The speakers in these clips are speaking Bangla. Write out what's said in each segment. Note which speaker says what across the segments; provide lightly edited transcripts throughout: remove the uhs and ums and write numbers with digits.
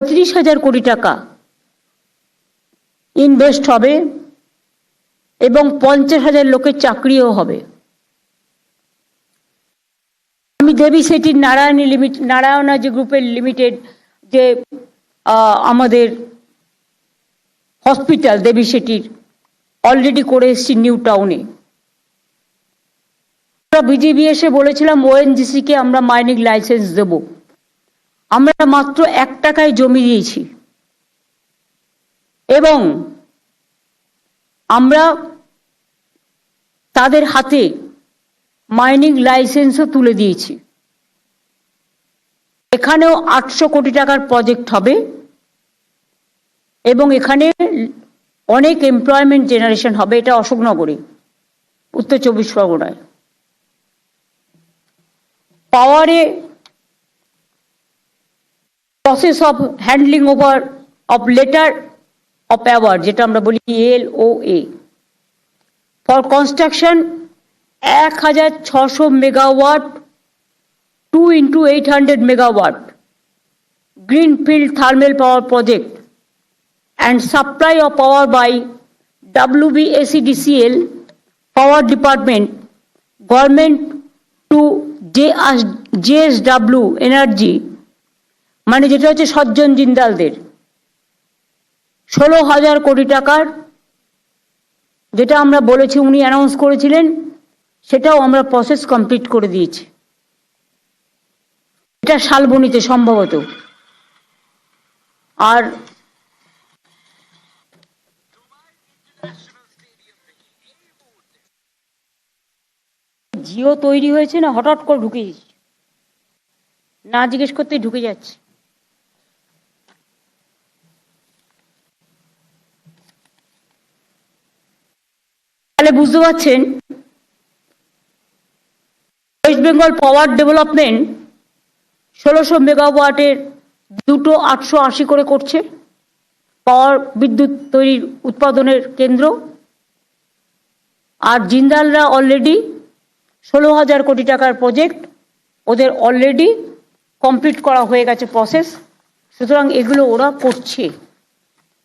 Speaker 1: 30,000 কোটি টাকা ইনভেস্ট হবে এবং 50,000 লোকের চাকরিও হবে। আমি দেবী সেটির নারায়ণা যে গ্রুপের লিমিটেড যে আমাদের হসপিটাল দেবী সেটির অলরেডি করে এসেছি নিউ টাউনে। আমরা বিজিবিএসে বলেছিলাম ওএনজিসি কে আমরা মাইনিং লাইসেন্স দেব। আমরা মাত্র 1 টাকায় জমি দিয়েছি এবং আমরা তাদের হাতে মাইনিং লাইসেন্সও তুলে দিয়েছি। এখানেও 800 কোটি টাকার প্রজেক্ট হবে এবং এখানে অনেক এমপ্লয়মেন্ট জেনারেশন হবে। এটা অশোকনগরে, উত্তর 24 পরগনায়। পাওয়ারে process of handling over of letter of award, যেটা আমরা বলি LOA, for construction 1600 megawatt 2 into 800 megawatt greenfield thermal power project and supply of power by WBSEDCL power department government to JSW Energy, মানে যেটা হচ্ছে সজ্জন জিন্দালদের 16,000 কোটি টাকার, যেটা আমরা বলেছি উনি অ্যানাউন্স করেছিলেন, সেটাও আমরা প্রসেস কমপ্লিট করে দিয়েছি। এটা শালবনীতে সম্ভবত। আর জিও তৈরি হয়েছে না, হঠাৎ করে ঢুকে যাচ্ছে, না জিজ্ঞেস করতেই ঢুকে যাচ্ছে। তাহলে বুঝতে পারছেন ওয়েস্ট বেঙ্গল পাওয়ার ডেভেলপমেন্ট 1600 মেগাওয়াটের দুটো 880 করে করছে পাওয়ার বিদ্যুৎ তৈরির উৎপাদনের কেন্দ্র। আর জিন্দালরা অলরেডি 16,000 কোটি টাকার প্রজেক্ট ওদের অলরেডি কমপ্লিট করা হয়ে গেছে প্রসেস। সুতরাং এগুলো ওরা করছে,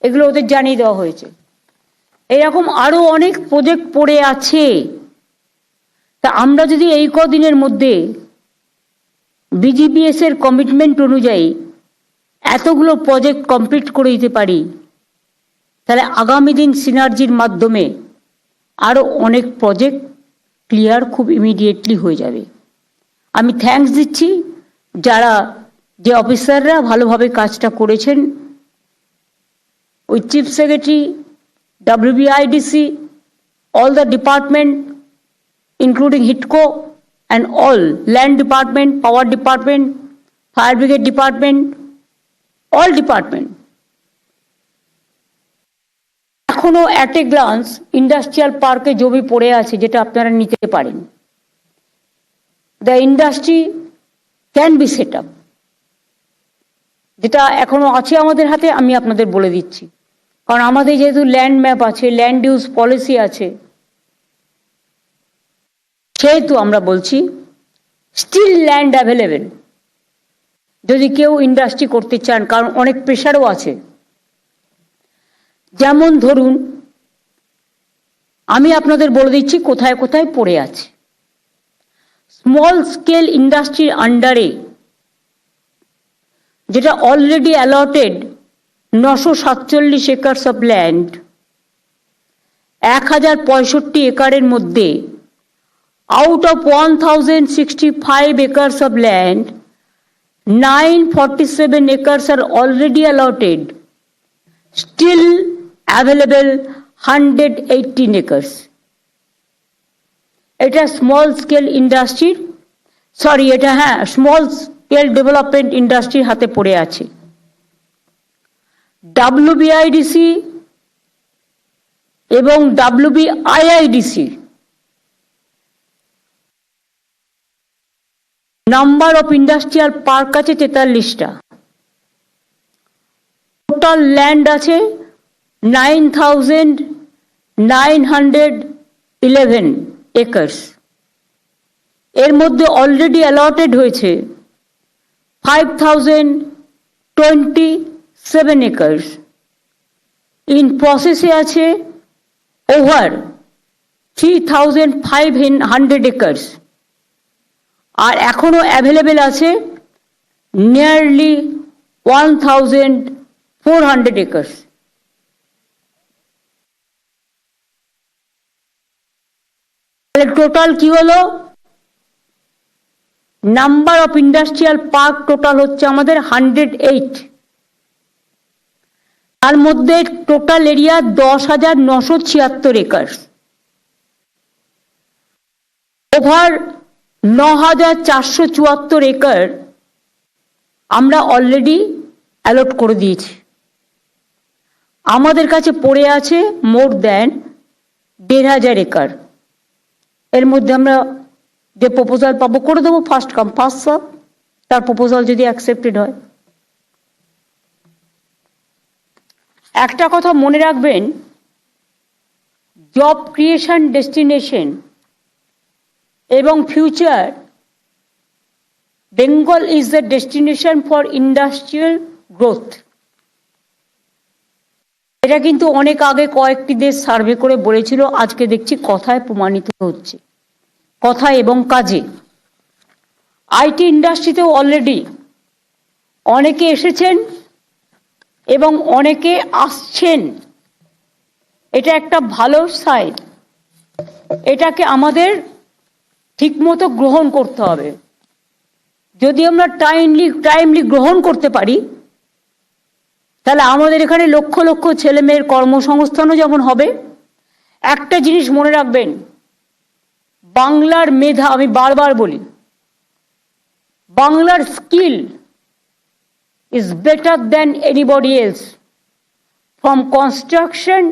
Speaker 1: এগুলো ওদের জানিয়ে দেওয়া হয়েছে। এরকম আরো অনেক প্রজেক্ট পড়ে আছে। তা আমরা যদি এই কদিনের মধ্যে বিজিবিএস এর কমিটমেন্ট অনুযায়ী এতগুলো প্রজেক্ট কমপ্লিট করে দিতে পারি, তাহলে আগামী দিন সিনার্জির মাধ্যমে আরো অনেক প্রজেক্ট ক্লিয়ার খুব ইমিডিয়েটলি হয়ে যাবে। আমি থ্যাঙ্কস দিচ্ছি যারা যে অফিসাররা ভালোভাবে কাজটা করেছেন, ওই chief secretary, WBIDC, all the department including HITCO and all, land department, power department, fire brigade department, all department. এখনো অ্যাট এ গ্লান্স ইন্ডাস্ট্রিয়াল পার্কে জমি পড়ে আছে যেটা আপনারা নিতে পারেন। The industry can be set up, যেটা এখনো আছে আমাদের হাতে। আমি আপনাদের বলে দিচ্ছি, কারণ আমাদের যেহেতু ল্যান্ড ম্যাপ আছে, ল্যান্ড ইউজ পলিসি আছে, সেহেতু আমরা বলছি স্টিল ল্যান্ড অ্যাভেলেবেল যদি কেউ ইন্ডাস্ট্রি করতে চান, কারণ অনেক প্রেশারও আছে। যেমন ধরুন, আমি আপনাদের বলে দিচ্ছি কোথায় কোথায় পড়ে আছে। স্মল স্কেল ইন্ডাস্ট্রির আন্ডারে যেটা already allotted 947 acres of land, 1065 একরের মধ্যে out of 1065 acres of land, 947 acres are already allotted, still available 118 acres. এটা স্মল স্কেল ইন্ডাস্ট্রি, সরি এটা স্মল স্কেল ডেভেলপমেন্ট ইন্ডাস্ট্রির হাতে পড়ে আছে। WBIDC এবং WBIIDC number of industrial park আছে 43টা, টোটাল ল্যান্ড আছে 9,911 একর্স। এর মধ্যে অলরেডি অ্যালটেড হয়েছে 5,020 7 acres, in প্রসেসে আছে ওভার 3,500 acres, আর এখনো অ্যাভেলেবেল আছে নিয়ারলি 1,400 acres. টোটাল কি হলো? Number of industrial park total হচ্ছে আমাদের 108, তার মধ্যে total area 10,976 acre, over 9,474 acre আমরা অলরেডি অ্যালট করে দিয়েছি। আমাদের কাছে পড়ে আছে মোর দ্যান 1,500 একর। এর মধ্যে আমরা যে প্রপোজাল পাবো করে দেবো, ফার্স্ট কাম ফার্স্ট সার্ভ, তার প্রপোজাল যদি অ্যাকসেপ্টেড হয়। একটা কথা মনে রাখবেন, জব ক্রিয়েশন ডেস্টিনেশন এবং future, Bengal is the destination for industrial growth. এটা কিন্তু অনেক আগে কয়েকটি দেশ সার্ভে করে বলেছিল, আজকে দেখছি কথায় প্রমাণিত হচ্ছে, কথা এবং কাজে। আইটি ইন্ডাস্ট্রিতেও অলরেডি অনেকে এসেছেন এবং অনেকে আসছেন, এটা একটা ভালো সাইন। এটাকে আমাদের ঠিকমতো গ্রহণ করতে হবে। যদি আমরা টাইমলি গ্রহণ করতে পারি, তাহলে আমাদের এখানে লক্ষ লক্ষ ছেলে মেয়ের কর্মসংস্থানও যেমন হবে। একটা জিনিস মনে রাখবেন, বাংলার মেধা, আমি বারবার বলি, বাংলার skill is better than anybody else, from construction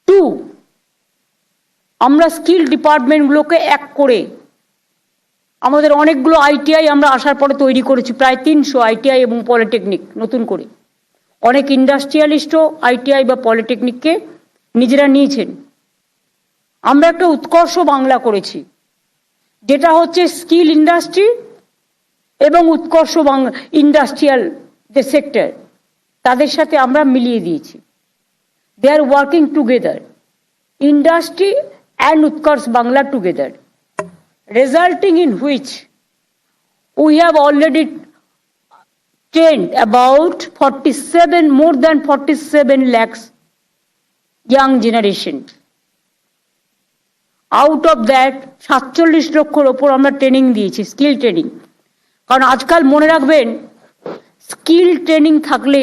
Speaker 1: to আমরা স্কিল ডিপার্টমেন্টগুলোকে এক করে আমাদের অনেকগুলো আইটিআই আমরা আসার পরে তৈরি করেছি, প্রায় 300 আইটিআই এবং পলিটেকনিক নতুন করে। অনেক ইন্ডাস্ট্রিয়ালিস্টও আইটিআই বা পলিটেকনিককে নিজেরা নিয়েছেন। আমরা একটা উৎকর্ষ বাংলা করেছি, যেটা হচ্ছে স্কিল ইন্ডাস্ট্রি এবং উৎকর্ষ ইন্ডাস্ট্রিয়াল যে সেক্টর, তাদের সাথে আমরা মিলিয়ে দিয়েছি। They are working together, industry and উৎকর্ষ Bangla together, resulting in which we have already trained about 47, more than 47 lakhs young generation. Out of that 47 লক্ষর ওপর আমরা ট্রেনিং দিয়েছি, স্কিল ট্রেনিং। কারণ আজকাল মনে রাখবেন, স্কিল ট্রেনিং থাকলে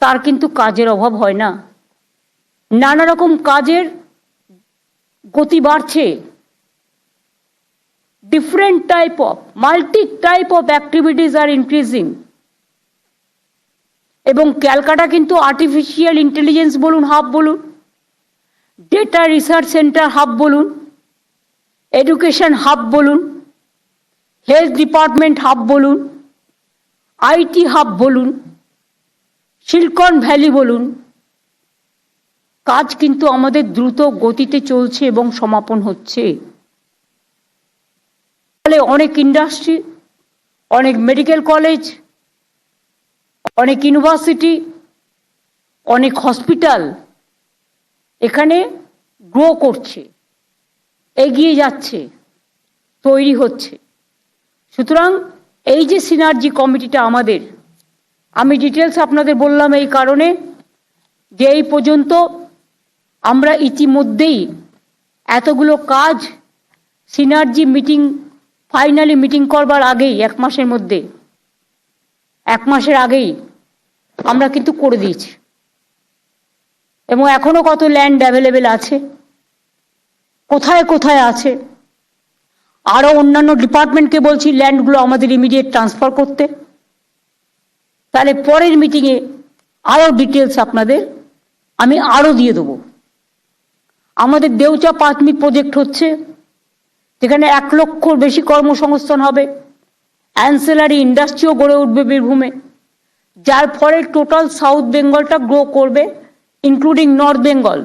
Speaker 1: তার কিন্তু কাজের অভাব হয় না। নানা রকম কাজের গতি বাড়ছে, different type of multi-type of activities are increasing, এবং ক্যালকাটা কিন্তু আর্টিফিশিয়াল ইন্টেলিজেন্স বলুন, হাব বলুন, ডেটা রিসার্চ সেন্টার হাব বলুন, এডুকেশন হাব বলুন, হেলথ ডিপার্টমেন্ট হাব বলুন, আইটি হাব বলুন, সিলিকন ভ্যালি বলুন, কাজ কিন্তু আমাদের দ্রুত গতিতে চলছে এবং সমাপন হচ্ছে। অনেক ইন্ডাস্ট্রি, অনেক মেডিকেল কলেজ, অনেক ইউনিভার্সিটি, অনেক হসপিটাল এখানে গ্রো করছে, এগিয়ে যাচ্ছে, তৈরি হচ্ছে। সুতরাং এই যে সিনার্জি কমিটিটা আমাদের, আমি ডিটেলস আপনাদের বললাম এই কারণে যে এই পর্যন্ত আমরা ইতিমধ্যেই এতগুলো কাজ সিনার্জি মিটিং, ফাইনালি মিটিং করবার আগেই, 1 মাসের মধ্যে, 1 মাসের আগেই আমরা কিন্তু করে দিয়েছি। এবং এখনো কত ল্যান্ড অ্যাভেলেবেল আছে, কোথায় কোথায় আছে। আরো অন্যান্য ডিপার্টমেন্টকে বলছি ল্যান্ডগুলো আমাদের ইমিডিয়েট ট্রান্সফার করতে। তাহলে পরের মিটিংয়ে আরো ডিটেলস আপনাদের আমি আরো দিয়ে দেবো। আমাদের দেউচা প্রাথমিক প্রজেক্ট হচ্ছে, যেখানে 1 লক্ষর বেশি কর্মসংস্থান হবে, অ্যান্সেলারি ইন্ডাস্ট্রিও গড়ে উঠবে বীরভূমে, যার ফলে টোটাল সাউথ বেঙ্গলটা গ্রো করবে, ইনক্লুডিং নর্থ বেঙ্গল।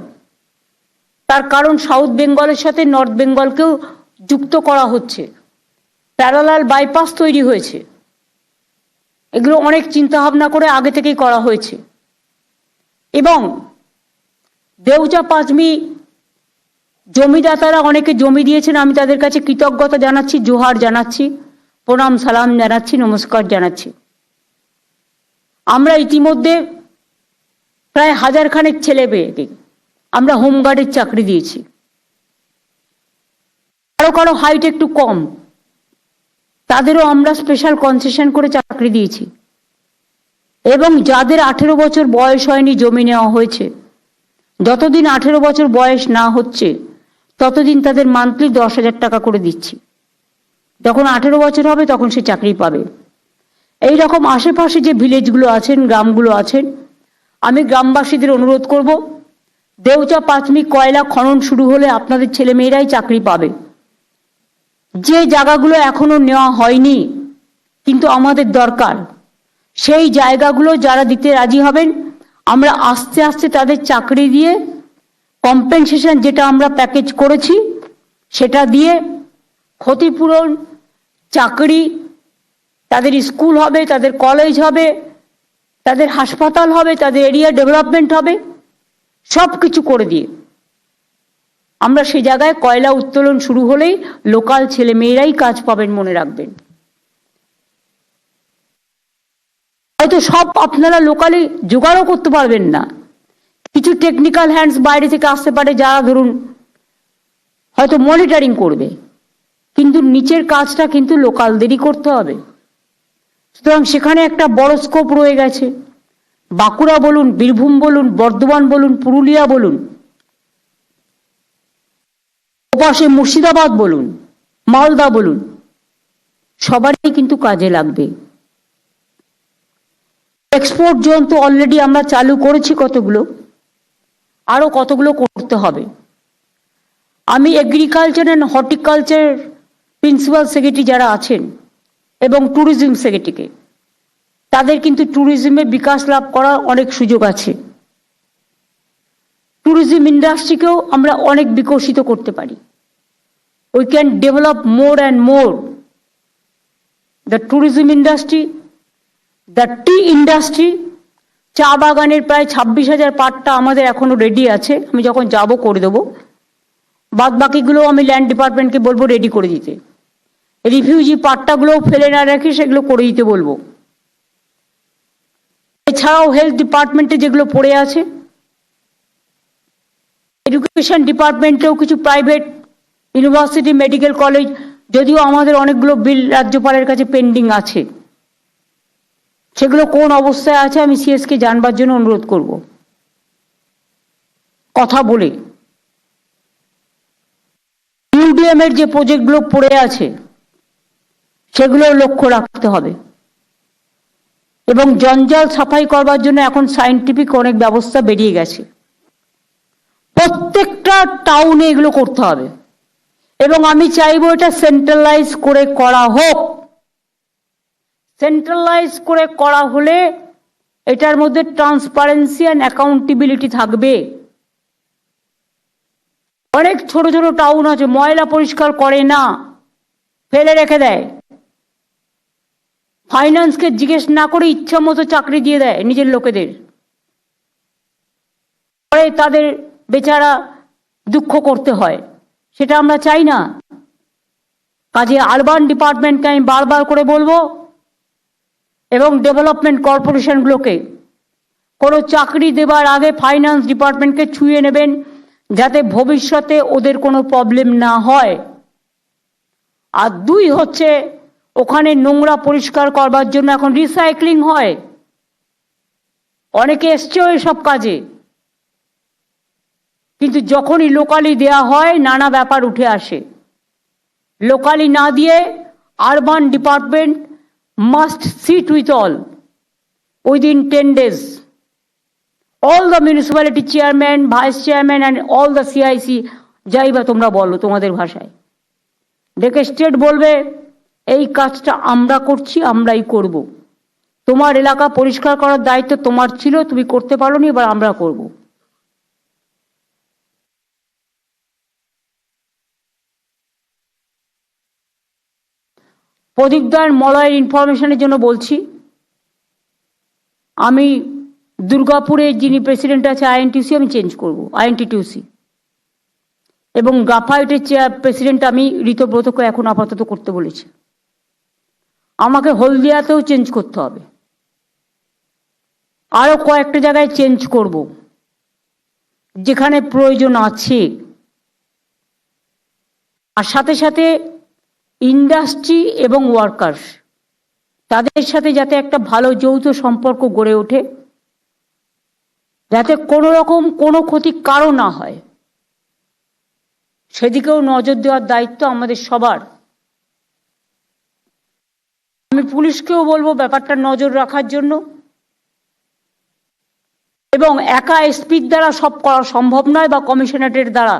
Speaker 1: তার কারণ সাউথ বেঙ্গলের সাথে নর্থ বেঙ্গলকেও যুক্ত করা হচ্ছে, প্যারালাল বাইপাস তৈরি হয়েছে। এগুলো অনেক চিন্তা ভাবনা করে আগে থেকেই করা হয়েছে। এবং দেউচা পাঁচমি জমিদাতারা অনেকে জমি দিয়েছেন, আমি তাদের কাছে কৃতজ্ঞতা জানাচ্ছি, জোহার জানাচ্ছি, প্রণাম সালাম জানাচ্ছি, নমস্কার জানাচ্ছি। আমরা ইতিমধ্যে প্রায় 1000 খানেক ছেলে মেয়েকে আমরা হোমগার্ডের চাকরি দিয়েছি। কারো কারো হাইট একটু কম, তাদেরও আমরা স্পেশাল কনসেশন করে চাকরি দিয়েছি। এবং যাদের 18 বছর বয়স হয়নি জমি নেওয়া হয়েছে, যতদিন 18 বছর বয়স না হচ্ছে ততদিন তাদের মান্থলি 10,000 টাকা করে দিচ্ছি। যখন 18 বছর হবে তখন সে চাকরি পাবে। এই রকম আশেপাশে যে ভিলেজগুলো আছেন, গ্রামগুলো আছেন, আমি গ্রামবাসীদের অনুরোধ করব, দেউচা পাঁচমি কয়লা খনন শুরু হলে আপনাদের ছেলেমেয়েরাই চাকরি পাবে। যে জায়গাগুলো এখনো নেওয়া হয়নি কিন্তু আমাদের দরকার, সেই জায়গাগুলো যারা দিতে রাজি হবেন আমরা আস্তে আস্তে তাদের চাকরি দিয়ে কম্পেনসেশন যেটা আমরা প্যাকেজ করেছি সেটা দিয়ে ক্ষতিপূরণ, চাকরি, তাদের স্কুল হবে, তাদের কলেজ হবে, তাদের হাসপাতাল হবে, তাদের এরিয়া ডেভেলপমেন্ট হবে, সব কিছু করে দিয়ে আমরা সেই জায়গায় কয়লা উত্তোলন শুরু হলেই লোকাল ছেলে মেয়েরাই কাজ পাবেন, মনে রাখবেন। হয়তো সব আপনারা লোকালি জোগাড়ও করতে পারবেন না, কিছু টেকনিক্যাল হ্যান্ডস বাইরে থেকে আসতে পারে যারা ধরুন হয়তো মনিটরিং করবে, কিন্তু নিচের কাজটা কিন্তু লোকালদেরই করতে হবে। সুতরাং সেখানে একটা বড় স্কোপ রয়ে গেছে। বাঁকুড়া বলুন, বীরভূম বলুন, বর্ধমান বলুন, পুরুলিয়া বলুন, ওপাশে মুর্শিদাবাদ বলুন, মালদা বলুন, সবারই কিন্তু কাজে লাগবে। এক্সপোর্ট জোন তো অলরেডি আমরা চালু করেছি কতগুলো, আরো কতগুলো করতে হবে। আমি agriculture and horticulture principal secretary যারা আছেন এবং ট্যুরিজম সেক্রেটারিকে, তাদের কিন্তু ট্যুরিজমে বিকাশ লাভ করার অনেক সুযোগ আছে। ট্যুরিজম ইন্ডাস্ট্রিকেও আমরা অনেক বিকশিত করতে পারি। We can develop more and more the tourism industry, the T industry. চা বাগানের প্রায় 26,000 পাট্টা আমাদের এখনো রেডি আছে, আমি যখন যাব করে দেবো। বাদ বাকিগুলো আমি ল্যান্ড ডিপার্টমেন্টকে বলবো রেডি করে দিতে। রিফিউজি পাট্টাগুলোও ফেলে না রেখে সেগুলো করে দিতে বলবো। এছাড়াও হেলথ ডিপার্টমেন্টে যেগুলো পড়ে আছে, এডুকেশন ডিপার্টমেন্টেও কিছু প্রাইভেট ইউনিভার্সিটি, মেডিকেল কলেজ, যদিও আমাদের অনেকগুলো বিল রাজ্যপালের কাছে পেন্ডিং আছে, সেগুলো কোন অবস্থায় আছে আমি সিএসকে জানবার জন্য অনুরোধ করব। কথা বলে ইউডিএম এর যে প্রজেক্টগুলো পড়ে আছে সেগুলো লক্ষ্য রাখতে হবে। এবং জঞ্জাল সাফাই করবার জন্য এখন সায়েন্টিফিক অনেক ব্যবস্থা বেরিয়ে গেছে। প্রত্যেকটা টাউনে এগুলো করতে হবে এবং আমি চাইবো এটা সেন্ট্রালাইজ করে করা হোক। সেন্ট্রালাইজ করে করা হলে এটার মধ্যে ট্রান্সপারেন্সি অ্যান্ড অ্যাকাউন্টেবিলিটি থাকবে। অনেক ছোট ছোট টাউন আছে ময়লা পরিষ্কার করে না, ফেলে রেখে দেয়, ফাইন্যান্সকে জিজ্ঞেস না করে ইচ্ছা মতো চাকরি দিয়ে দেয় নিজের লোকেদের, পরে তাদের বেচারা দুঃখ করতে হয়। সেটা আমরা চাই না। কাজে আরবান ডিপার্টমেন্টকে আমি বারবার করে বলবো এবং ডেভেলপমেন্ট কর্পোরেশনগুলোকে কোনো চাকরি দেবার আগে ফাইন্যান্স ডিপার্টমেন্টকে ছুঁয়ে নেবেন, যাতে ভবিষ্যতে ওদের কোনো প্রবলেম না হয়। আর 2 হচ্ছে, ওখানে নোংরা পরিষ্কার করবার জন্য এখন রিসাইক্লিং হয়, অনেকে এসছেও এসব কাজে, কিন্তু যখনই লোকালি দেয়া হয় নানা ব্যাপার উঠে আসে। লোকালি না দিয়ে urban department must sit with all within 10 days, all the municipality chairman, vice chairman and all the CIC, যাই বা তোমরা বলো তোমাদের ভাষায়, ডেকে স্টেট বলবে এই কাজটা আমরা করছি, আমরাই করব। তোমার এলাকা পরিষ্কার করার দায়িত্ব তোমার ছিল, তুমি করতে পারোনি, এবার আমরা করব। প্রদীপদার মলয়ের ইনফরমেশনের জন্য বলছি, আমি দুর্গাপুরে যিনি প্রেসিডেন্ট আছে আইএনটিউসি আমি চেঞ্জ করব, আইএনটিটিউসি। এবং গ্রাফাইটের প্রেসিডেন্ট আমি ঋতব্রতকে এখন আপাতত করতে বলেছি। আমাকে হলদিয়াতেও চেঞ্জ করতে হবে, আরও কয়েকটা জায়গায় চেঞ্জ করব যেখানে প্রয়োজন আছে। আর সাথে সাথে ইন্ডাস্ট্রি এবং ওয়ার্কার্স, তাদের সাথে যাতে একটা ভালো যৌথ সম্পর্ক গড়ে ওঠে, যাতে কোনো রকম কোনো ক্ষতি কারো না হয়, সেদিকেও নজর দেওয়ার দায়িত্ব আমাদের সবার। আমি পুলিশকেও বলবো ব্যাপারটা নজর রাখার জন্য। এবং একা এসপির দ্বারা সব করা সম্ভব নয়, বা কমিশনারেটের দ্বারা।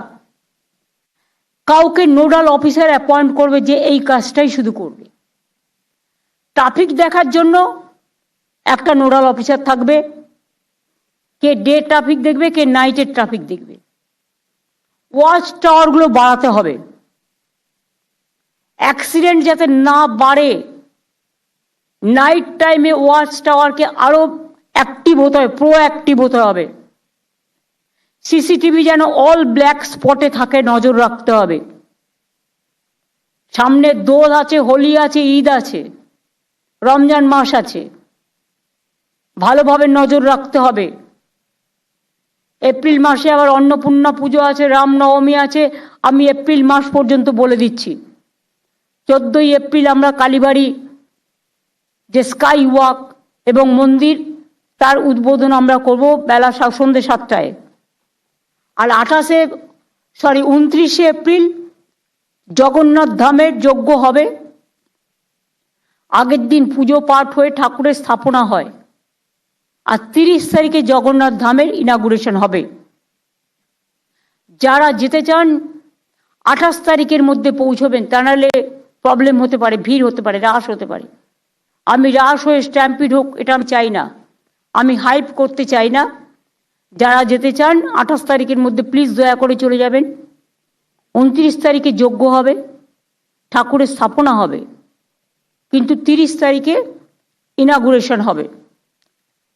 Speaker 1: কাউকে নোডাল অফিসার অ্যাপয়েন্ট করবে যে এই কাজটাই শুধু করবে। ট্রাফিক দেখার জন্য একটা নোডাল অফিসার থাকবে, কে ডে ট্রাফিক দেখবে, কে নাইটের ট্রাফিক দেখবে। ওয়াচ টাওয়ারগুলো বাড়াতে হবে, অ্যাক্সিডেন্ট যাতে না বাড়ে। নাইট টাইমে ওয়াচ টাওয়ারকে আরো অ্যাক্টিভ হতে হবে, প্রোঅ্যাক্টিভ হতে হবে। সিসিটিভি যেন অল ব্ল্যাক স্পটে থাকে, নজর রাখতে হবে। সামনে দোল আছে, হোলি আছে, ঈদ আছে, রমজান মাস আছে, ভালোভাবে নজর রাখতে হবে। এপ্রিল মাসে আবার অন্নপূর্ণা পুজো আছে, রামনবমী আছে। আমি এপ্রিল মাস পর্যন্ত বলে দিচ্ছি। 14ই এপ্রিল আমরা কালীবাড়ি যে স্কাই ওয়াক এবং মন্দির, তার উদ্বোধন আমরা করব বেলা সন্ধ্যে 7টায়। আর 29শে এপ্রিল জগন্নাথ ধামের যজ্ঞ হবে। আগের দিন পুজো পাঠ হয়ে ঠাকুরের স্থাপনা হয়, আর 30 তারিখে জগন্নাথ ধামের ইনাগুরেশন হবে। যারা যেতে চান 28 তারিখের মধ্যে পৌঁছবেন, তা নাহলে প্রবলেম হতে পারে, ভিড় হতে পারে, রাশ হতে পারে। আমি রাশ হয়ে স্ট্যাম্পিড হোক এটা আমি চাই না, আমি হাইপ করতে চাই না। যারা যেতে চান 28 তারিখের মধ্যে প্লিজ দয়া করে চলে যাবেন। 29 তারিখে যজ্ঞ হবে, ঠাকুরের স্থাপনা হবে, কিন্তু 30 তারিখে ইনাগুরেশন হবে।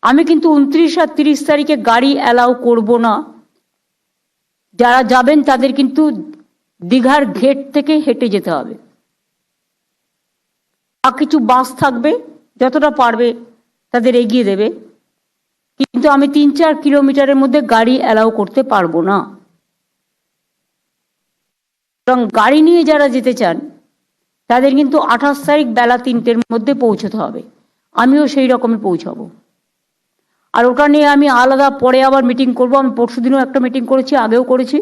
Speaker 1: আমি কিন্তু 29 আর 30 তারিখে গাড়ি অ্যালাউ করব না। যারা যাবেন তাদের কিন্তু দীঘার ঘেট থেকে হেঁটে যেতে হবে। আর কিছু বাস থাকবে, যতটা পারবে তাদের এগিয়ে দেবে, কিন্তু আমি 3-4 কিলোমিটারের মধ্যে গাড়ি অ্যালাউ করতে পারবো না। এবং গাড়ি নিয়ে যারা যেতে চান তাদের কিন্তু 28 তারিখ বেলা 3টের মধ্যে পৌঁছতে হবে। আমিও সেই রকমই পৌঁছাবো। আর ওটা নিয়ে আমি আলাদা পরে আবার মিটিং করব। আমি পরশুদিনও একটা মিটিং করেছি, আগেও করেছি।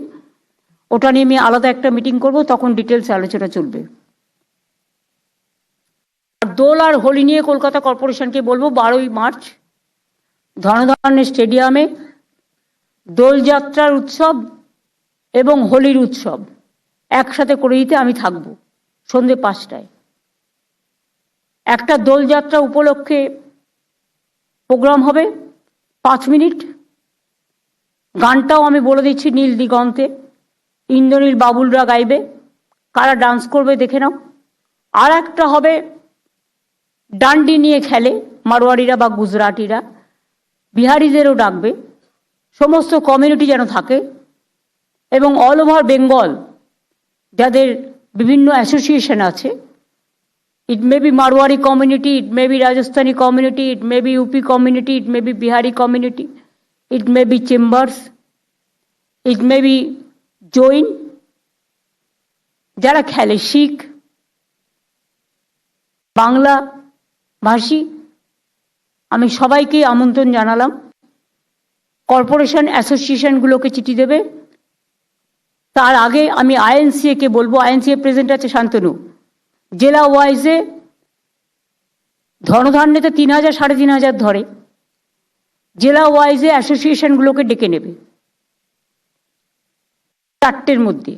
Speaker 1: ওটা নিয়ে আমি আলাদা একটা মিটিং করব, তখন ডিটেলস আলোচনা চলবে। আর দোল আর হোলি নিয়ে কলকাতা কর্পোরেশনকে বলবো 12ই মার্চ ধনধান্য স্টেডিয়ামে দোলযাত্রার উৎসব এবং হোলির উৎসব একসাথে করে দিতে আমি থাকব সন্ধ্যে 5টায়। একটা দোলযাত্রা উপলক্ষে প্রোগ্রাম হবে 5 মিনিট, গানটাও আমি বলে দিচ্ছি নীল দিগন্তে, ইন্দ্রনীল বাবুলরা গাইবে, কারা ডান্স করবে দেখে নাও। আর একটা হবে ডান্ডি নিয়ে খেলে মারোয়াড়িরা বা গুজরাটিরা, বিহারিদেরও ডাকবে, সমস্ত কমিউনিটি যেন থাকে। এবং অল ওভার বেঙ্গল যাদের বিভিন্ন অ্যাসোসিয়েশন আছে, it may be Marwari community, it may be Rajasthani community, it may be UP community, it may be Bihari community, it may be chambers, it may be Jain, যারা খেলে শিখ, বাংলা ভাষী, আমি সবাইকে আমন্ত্রণ জানালাম। কর্পোরেশন অ্যাসোসিয়েশনগুলোকে চিঠি দেবে। তার আগে আমি আইএনসিএ কে বলবো, আইএনসিএ প্রেজেন্ট আছে শান্তনু, জেলা ওয়াইজে ধনধান্যতে 3000 3500 ধরে, জেলা ওয়াইজে অ্যাসোসিয়েশনগুলোকে ডেকে নেবে 4টের মধ্যে।